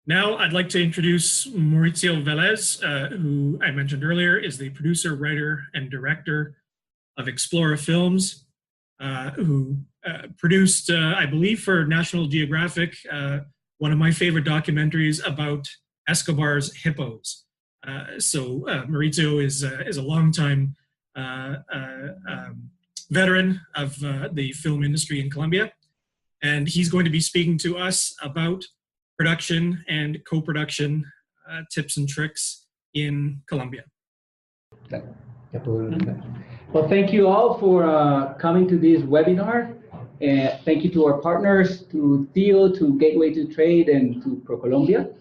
Now I'd like to introduce Mauricio Velez, who I mentioned earlier is the producer, writer, and director of Explora Films, who produced, I believe for National Geographic, one of my favorite documentaries about Escobar's hippos. Mauricio is a longtime veteran of the film industry in Colombia, and he's going to be speaking to us about production and co-production tips and tricks in Colombia. Well, thank you all for coming to this webinar. Thank you to our partners, to Theo, to Gateway to Trade, and to ProColombia.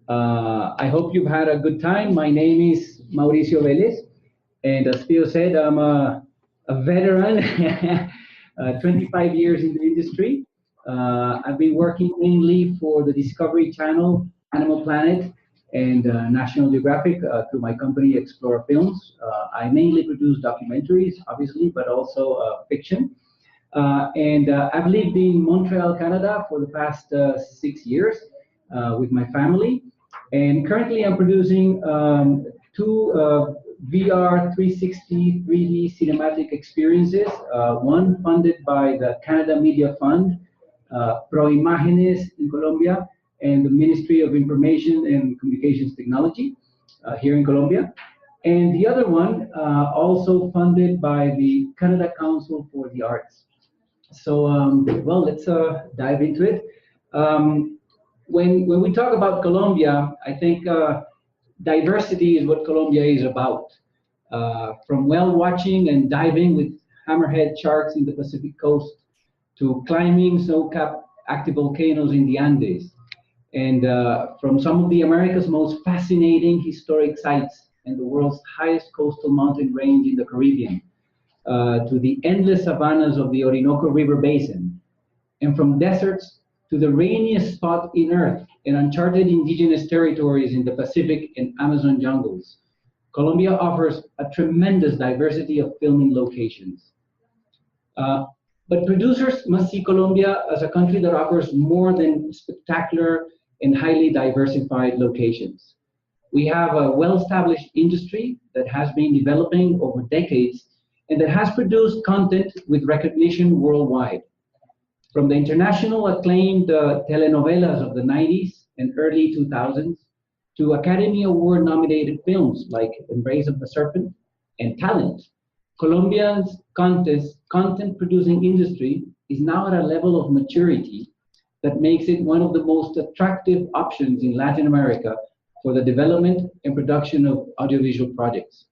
I hope you've had a good time. My name is Mauricio Velez, and as Theo said, I'm a veteran, 25 years in the industry. I've been working mainly for the Discovery Channel, Animal Planet, and National Geographic through my company, Explora Films. I mainly produce documentaries, obviously, but also fiction. I've lived in Montreal, Canada for the past 6 years with my family. And currently I'm producing two VR 360 3D cinematic experiences, one funded by the Canada Media Fund, ProImágenes in Colombia, and the Ministry of Information and Communications Technology here in Colombia. And the other one also funded by the Canada Council for the Arts. So, well, let's dive into it. When we talk about Colombia, I think diversity is what Colombia is about. From whale watching and diving with hammerhead sharks in the Pacific coast, to climbing snow-capped active volcanoes in the Andes, and from some of the America's most fascinating historic sites and the world's highest coastal mountain range in the Caribbean, to the endless savannas of the Orinoco River Basin, and from deserts to the rainiest spot in Earth and uncharted indigenous territories in the Pacific and Amazon jungles. Colombia offers a tremendous diversity of filming locations. But producers must see Colombia as a country that offers more than spectacular and highly diversified locations. We have a well-established industry that has been developing over decades and that has produced content with recognition worldwide. From the international acclaimed telenovelas of the 90s and early 2000s to Academy Award nominated films like Embrace of the Serpent and Talent, Colombia's content producing industry is now at a level of maturity that makes it one of the most attractive options in Latin America for the development and production of audiovisual projects.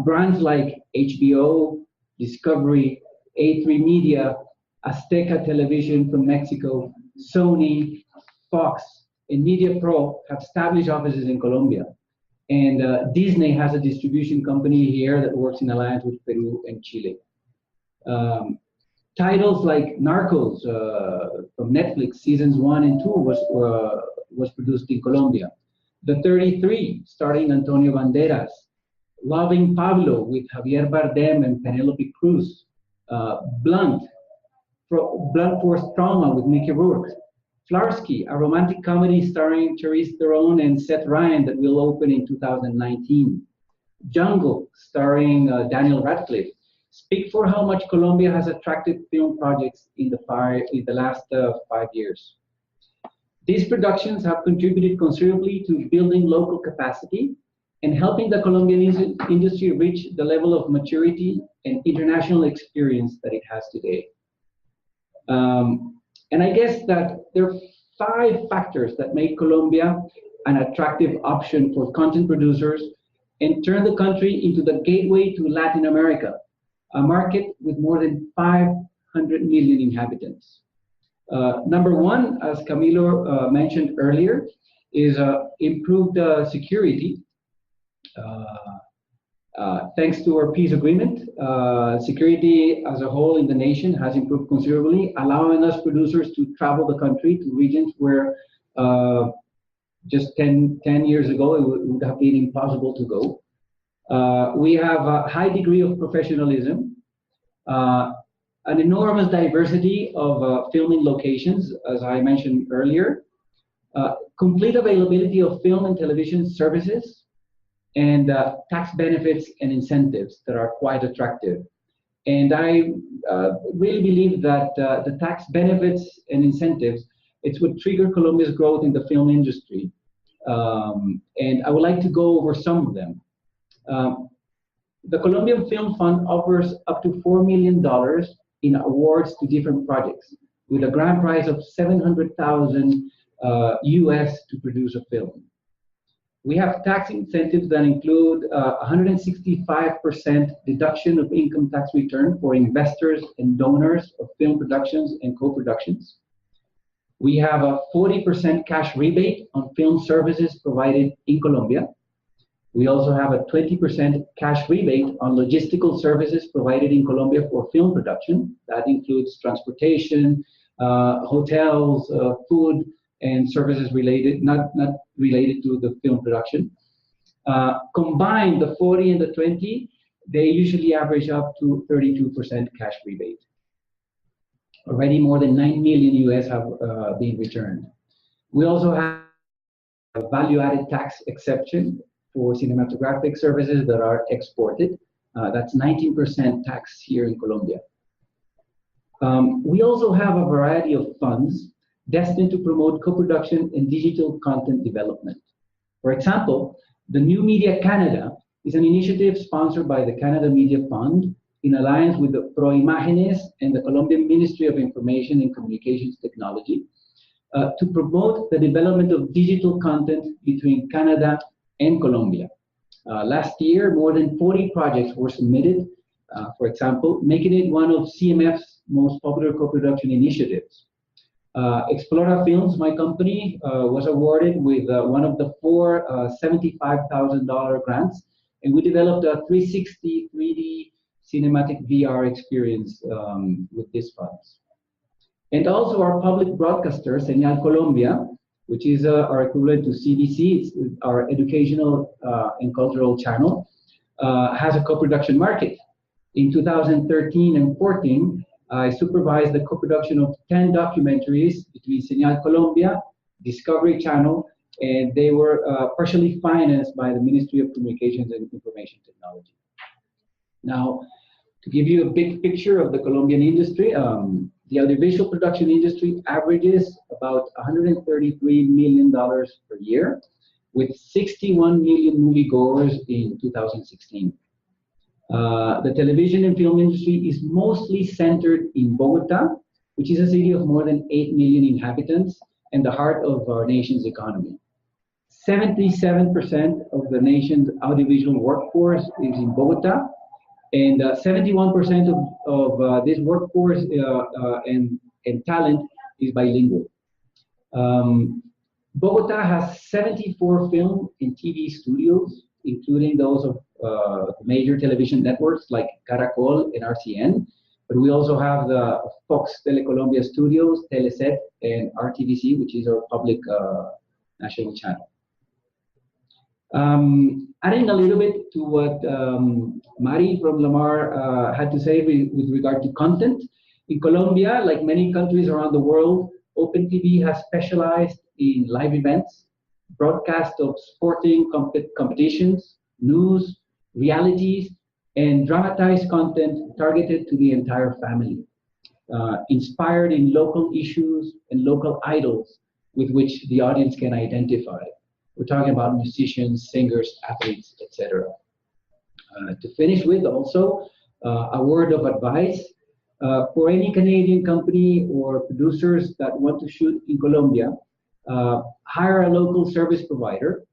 Brands like HBO, Discovery, A3 Media, Azteca Television from Mexico, Sony, Fox, and Media Pro have established offices in Colombia. And Disney has a distribution company here that works in alliance with Peru and Chile. Titles like Narcos from Netflix, seasons 1 and 2 was produced in Colombia. The 33, starring Antonio Banderas. Loving Pablo with Javier Bardem and Penelope Cruz. Blunt Force Trauma with Mickey Rourke. Flarsky, a romantic comedy starring Charlize Theron and Seth Rogen that will open in 2019. Jungle, starring Daniel Radcliffe, speak for how much Colombia has attracted film projects in the last 5 years. These productions have contributed considerably to building local capacity and helping the Colombian industry reach the level of maturity and international experience that it has today. And I guess that there are 5 factors that make Colombia an attractive option for content producers and turn the country into the gateway to Latin America, a market with more than 500 million inhabitants. Number 1, as Camilo mentioned earlier, is improved security. Thanks to our peace agreement, security as a whole in the nation has improved considerably, allowing us producers to travel the country to regions where just 10 years ago it would have been impossible to go. We have a high degree of professionalism, an enormous diversity of filming locations, as I mentioned earlier, Complete availability of film and television services, and tax benefits and incentives that are quite attractive. And I really believe that the tax benefits and incentives, it's what trigger Colombia's growth in the film industry. And I would like to go over some of them. The Colombian Film Fund offers up to $4 million in awards to different projects, with a grand prize of 700,000 US to produce a film. We have tax incentives that include 165% deduction of income tax return for investors and donors of film productions and co-productions. We have a 40% cash rebate on film services provided in Colombia. We also have a 20% cash rebate on logistical services provided in Colombia for film production. That includes transportation, hotels, food, and services related, not related to the film production. Combined, the 40 and the 20, they usually average up to 32% cash rebate. Already more than 9 million US have been returned. We also have a value-added tax exception for cinematographic services that are exported. That's 19% tax here in Colombia. We also have a variety of funds destined to promote co-production and digital content development. For example, the New Media Canada is an initiative sponsored by the Canada Media Fund in alliance with the ProImágenes and the Colombian Ministry of Information and Communications Technology to promote the development of digital content between Canada and Colombia. Last year, more than 40 projects were submitted, for example, making it one of CMF's most popular co-production initiatives. Explora Films, my company, was awarded with one of the four $75,000 grants, and we developed a 360 3D cinematic VR experience with these funds. And also our public broadcaster, Señal Colombia, which is our equivalent to CBC, it's our educational and cultural channel, has a co-production market. In 2013 and 14, I supervised the co-production of 10 documentaries between Señal Colombia, Discovery Channel, and they were partially financed by the Ministry of Communications and Information Technology. Now, to give you a big picture of the Colombian industry, the audiovisual production industry averages about $133 million per year, with 61 million moviegoers in 2016. The television and film industry is mostly centered in Bogota, which is a city of more than 8 million inhabitants and the heart of our nation's economy. 77% of the nation's audiovisual workforce is in Bogota, and 71% of this workforce and talent is bilingual. Bogota has 74 film and TV studios, including those of major television networks like Caracol and RCN, but we also have the Fox Telecolombia Studios, Teleset, and RTVC, which is our public national channel. Adding a little bit to what Mari from Lamar had to say with regard to content, in Colombia, like many countries around the world, Open TV has specialized in live events, broadcast of sporting competitions, news, realities, and dramatized content targeted to the entire family, inspired in local issues and local idols with which the audience can identify. We're talking about musicians, singers, athletes, etc. To finish with also, a word of advice for any Canadian company or producers that want to shoot in Colombia, hire a local service provider.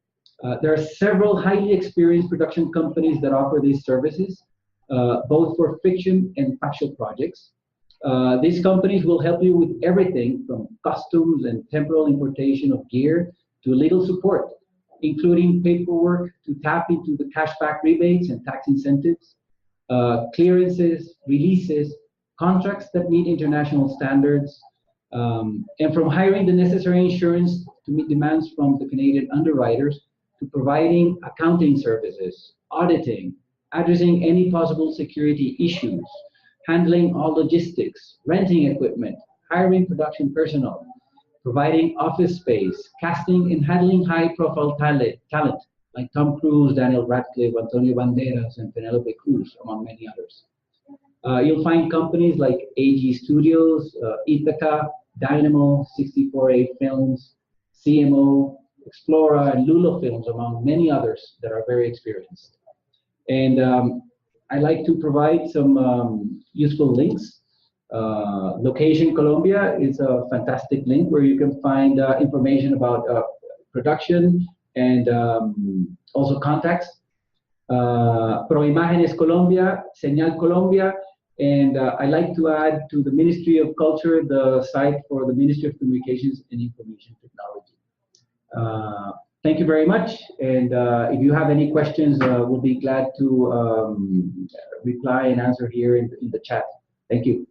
There are several highly experienced production companies that offer these services, both for fiction and factual projects. These companies will help you with everything from costumes and temporal importation of gear to legal support, including paperwork to tap into the cashback rebates and tax incentives, clearances, releases, contracts that meet international standards, and from hiring the necessary insurance to meet demands from the Canadian underwriters to providing accounting services, auditing, addressing any possible security issues, handling all logistics, renting equipment, hiring production personnel, providing office space, casting and handling high-profile talent like Tom Cruise, Daniel Radcliffe, Antonio Banderas, and Penelope Cruz, among many others. You'll find companies like AG Studios, Ithaca, Dynamo, 64A Films, CMO, Explora, and Lulo Films, among many others that are very experienced. And I like to provide some useful links. Location Colombia is a fantastic link where you can find information about production and also contacts. Proimágenes Colombia, Señal Colombia, and I like to add to the Ministry of Culture the site for the Ministry of Communications and Information Technology. Thank you very much, and if you have any questions, we'll be glad to reply and answer here in the chat. Thank you.